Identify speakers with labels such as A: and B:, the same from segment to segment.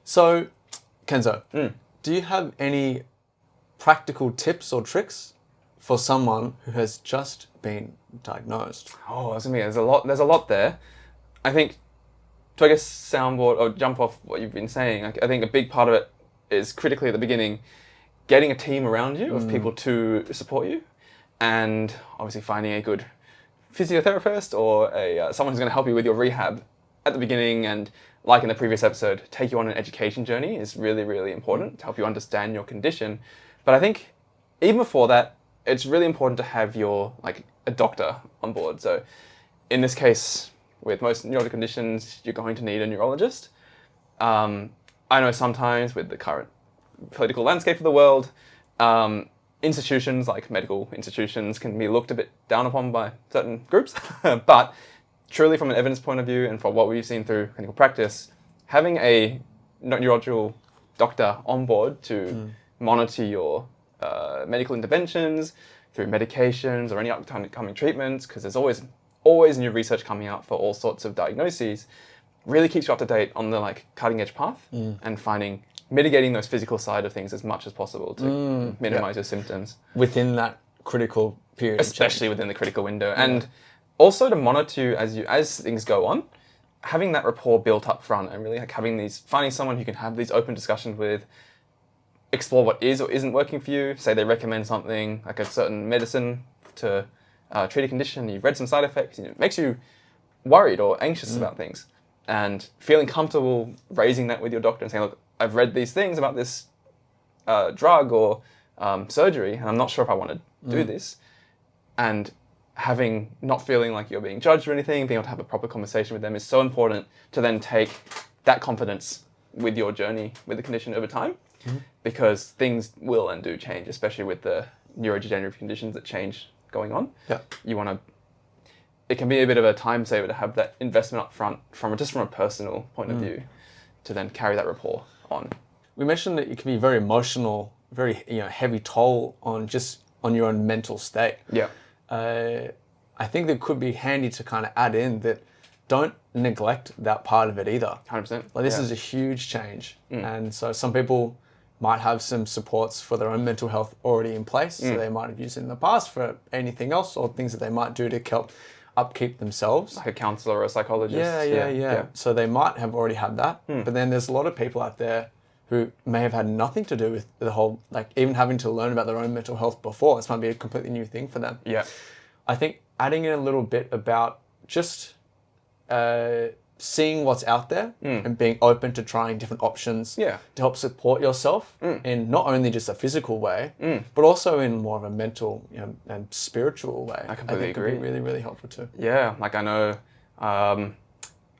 A: So, Kenzo, do you have any practical tips or tricks for someone who has just been diagnosed?
B: Oh, that's me. There's a lot there. I think to soundboard or jump off what you've been saying, I think a big part of it is critically at the beginning, getting a team around you of people to support you, and obviously finding a good physiotherapist or someone who's going to help you with your rehab at the beginning, and like in the previous episode, take you on an education journey is really, really important to help you understand your condition. But I think even before that, it's really important to have a doctor on board. So in this case, with most neurological conditions, you're going to need a neurologist. I know sometimes with the current political landscape of the world, institutions like medical institutions can be looked a bit down upon by certain groups. But truly from an evidence point of view and from what we've seen through clinical practice, having a neurological doctor on board to monitor your medical interventions through medications or any upcoming treatments, because there's always new research coming out for all sorts of diagnoses, really keeps you up to date on the cutting edge path and mitigating those physical side of things as much as possible to minimize your symptoms.
A: Within that critical period.
B: Especially within the critical window. Yeah. And also to monitor you as things go on, having that rapport built up front and really finding someone who can have these open discussions with, explore what is or isn't working for you. Say they recommend something like a certain medicine to treat a condition, you've read some side effects, it makes you worried or anxious about things. And feeling comfortable raising that with your doctor and saying, look, I've read these things about this drug or surgery, and I'm not sure if I want to do this. And not feeling like you're being judged or anything, being able to have a proper conversation with them is so important to then take that confidence with your journey with the condition over time, because things will and do change, especially with the neurodegenerative conditions that change going on.
A: Yeah.
B: It can be a bit of a time saver to have that investment up front from a personal point of view to then carry that rapport on.
A: We mentioned that it can be very emotional, very heavy toll on your own mental state.
B: Yeah.
A: I think that could be handy to kind of add in that don't neglect that part of it either.
B: 100%.
A: This is a huge change. And so some people might have some supports for their own mental health already in place. So they might have used it in the past for anything else or things that they might do to help upkeep themselves.
B: Like a counselor or a psychologist.
A: Yeah. So they might have already had that. But then there's a lot of people out there who may have had nothing to do with the whole, even having to learn about their own mental health before. This might be a completely new thing for them.
B: Yeah.
A: I think adding in a little bit about just seeing what's out there and being open to trying different options to help support yourself in not only just a physical way, but also in more of a mental and spiritual way.
B: I completely agree.
A: Could be really, really helpful too.
B: Yeah, I know,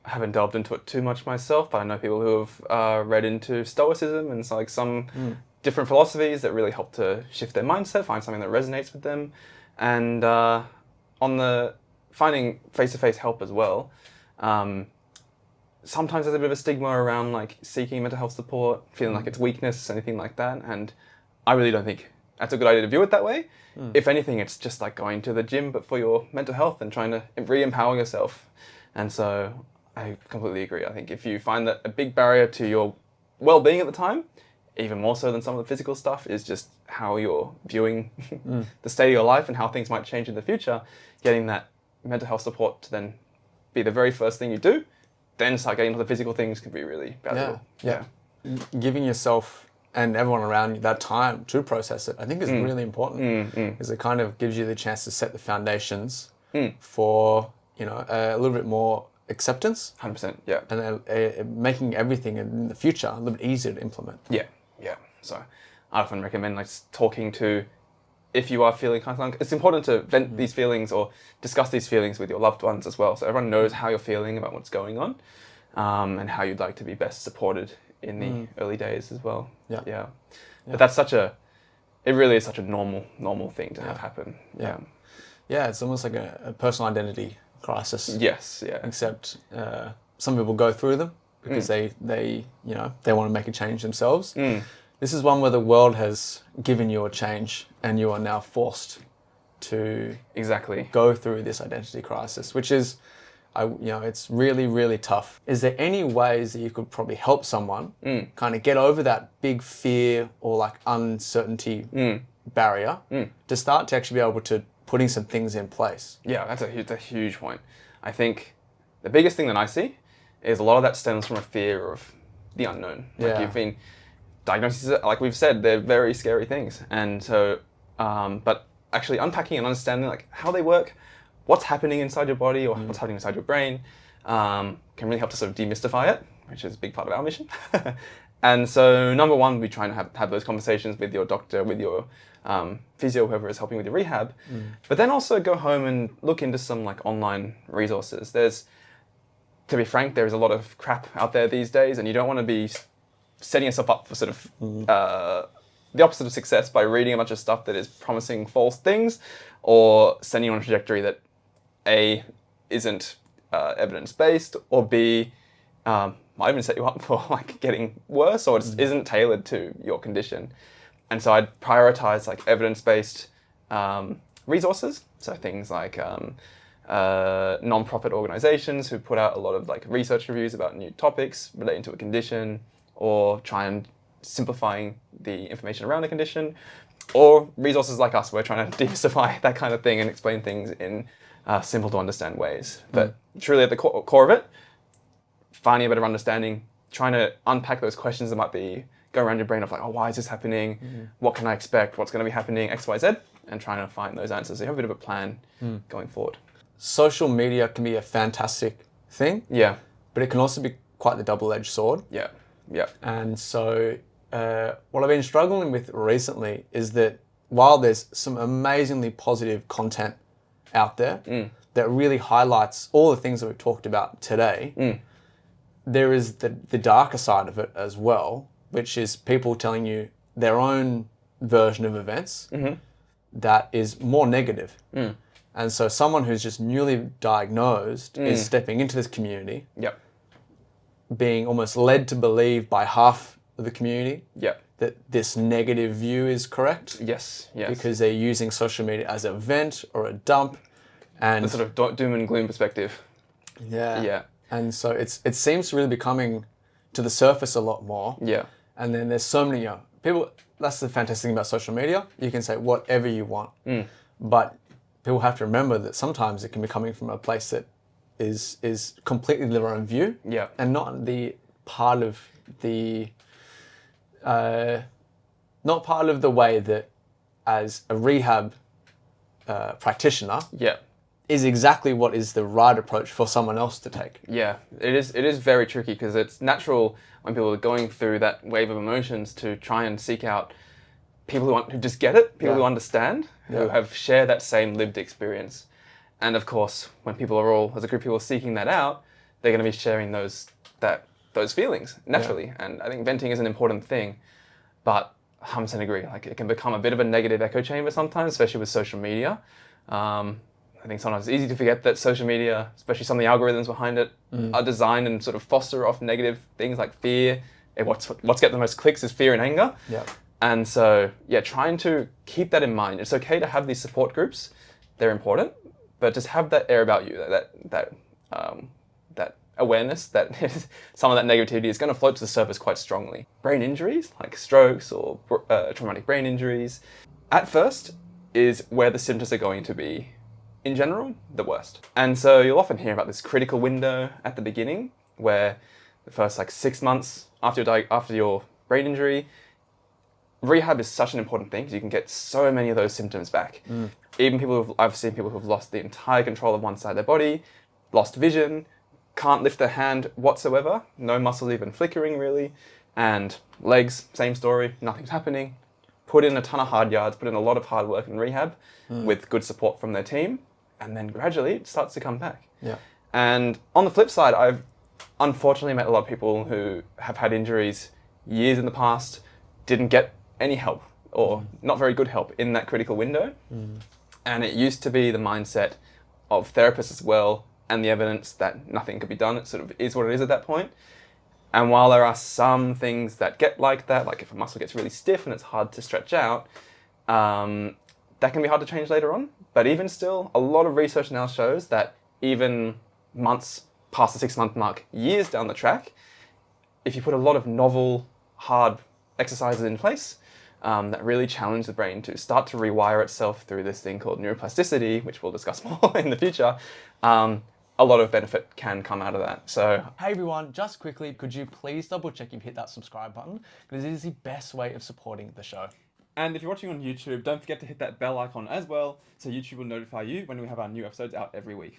B: I haven't delved into it too much myself, but I know people who have read into Stoicism and some different philosophies that really help to shift their mindset, find something that resonates with them. And on the finding face-to-face help as well, sometimes there's a bit of a stigma around seeking mental health support, feeling like it's weakness, anything like that. And I really don't think that's a good idea to view it that way. If anything, it's just like going to the gym, but for your mental health and trying to re-empower yourself. And so I completely agree. I think if you find that a big barrier to your well-being at the time, even more so than some of the physical stuff, is just how you're viewing the state of your life and how things might change in the future, getting that mental health support to then be the very first thing you do, then start getting into the physical things can be really valuable.
A: Yeah. Giving yourself and everyone around you that time to process it, I think is really important, because it kind of gives you the chance to set the foundations for, a little bit more acceptance.
B: 100%, yeah.
A: And making everything in the future a little bit easier to implement.
B: Yeah. So I often recommend talking to, if you are feeling kind of it's important to vent these feelings or discuss these feelings with your loved ones as well, so everyone knows how you're feeling about what's going on, and how you'd like to be best supported in the early days as well. Yeah. But that's it really is such a normal thing to have happen.
A: Yeah, it's almost like a personal identity crisis.
B: Yes, yeah.
A: Except some people go through them because they want to make a change themselves. This is one where the world has given you a change and you are now forced to
B: exactly
A: go through this identity crisis, which is, It's really, really tough. Is there any ways that you could probably help someone kind of get over that big fear or like uncertainty barrier to start to actually be able to putting some things in place?
B: Yeah, that's a huge point. I think the biggest thing that I see is a lot of that stems from a fear of the unknown. Diagnoses, like we've said, they're very scary things. And so, but actually unpacking and understanding like how they work, what's happening inside your body or what's happening inside your brain, can really help to sort of demystify it, which is a big part of our mission. And so number one, we try and have those conversations with your doctor, with your physio, whoever is helping with your rehab, but then also go home and look into some like online resources. To be frank, there is a lot of crap out there these days, and you don't want to be setting yourself up for sort of the opposite of success by reading a bunch of stuff that is promising false things or sending you on a trajectory that A, isn't evidence-based, or B, might even set you up for like getting worse, or just isn't tailored to your condition. And so I'd prioritize like evidence-based resources. So things like non-profit organizations who put out a lot of like research reviews about new topics relating to a condition, or try and simplifying the information around the condition, or resources like us, we're trying to demystify that kind of thing and explain things in simple to understand ways. But truly at the core of it, finding a better understanding, trying to unpack those questions that might be go around your brain of like, oh, why is this happening? What can I expect? What's going to be happening? X, Y, Z, and trying to find those answers. So you have a bit of a plan going forward. Social
A: media can be a fantastic thing.
B: Yeah.
A: But it can also be quite the double-edged sword.
B: Yeah. Yeah.
A: And so what I've been struggling with recently is that while there's some amazingly positive content out there that really highlights all the things that we've talked about today, there is the darker side of it as well, which is people telling you their own version of events that is more negative. And so someone who's just newly diagnosed is stepping into this community, being almost led to believe by half of the community that this negative view is correct.
B: Yes.
A: Because they're using social media as a vent or a dump. And
B: the sort of doom and gloom perspective.
A: Yeah. And so it seems to really be coming to the surface a lot more.
B: Yeah.
A: And then there's so many people. That's the fantastic thing about social media. You can say whatever you want, but people have to remember that sometimes it can be coming from a place that is completely their own view, and not the part of the not part of the way that as a rehab practitioner is exactly what is the right approach for someone else to take.
B: Yeah, it is very tricky because it's natural when people are going through that wave of emotions to try and seek out people who just get it, people who understand, who have shared that same lived experience. And of course, when people are all, as a group of people seeking that out, they're going to be sharing those feelings naturally. And I think venting is an important thing, but 100% agree. Like it can become a bit of a negative echo chamber sometimes, especially with social media. I think sometimes it's easy to forget that social media, especially some of the algorithms behind it, are designed and sort of foster off negative things like fear. What's get the most clicks is fear and anger. And so, trying to keep that in mind. It's okay to have these support groups; they're important, but just have that air about you, that awareness that some of that negativity is going to float to the surface quite strongly. Brain injuries, like strokes or traumatic brain injuries, at first is where the symptoms are going to be, in general, the worst. And so you'll often hear about this critical window at the beginning, where the first 6 months after your brain injury, rehab is such an important thing because you can get so many of those symptoms back. Even I've seen people who've lost the entire control of one side of their body, lost vision, can't lift their hand whatsoever, no muscles even flickering really, and legs, same story, nothing's happening. Put in a ton of hard yards, put in a lot of hard work in rehab with good support from their team, and then gradually it starts to come back. And on the flip side, I've unfortunately met a lot of people who have had injuries years in the past, didn't get any help or not very good help in that critical window. And it used to be the mindset of therapists as well, and the evidence that nothing could be done. It sort of is what it is at that point. And while there are some things that get like that, like if a muscle gets really stiff and it's hard to stretch out, that can be hard to change later on. But even still, a lot of research now shows that even months past the 6-month mark, years down the track, if you put a lot of novel, hard exercises in place that really challenge the brain to start to rewire itself through this thing called neuroplasticity, which we'll discuss more in the future, a lot of benefit can come out of that. So,
A: hey everyone, just quickly, could you please double check you've hit that subscribe button? Because it is the best way of supporting the show.
B: and if you're watching on YouTube, don't forget to hit that bell icon as well, so YouTube will notify you when we have our new episodes out every week.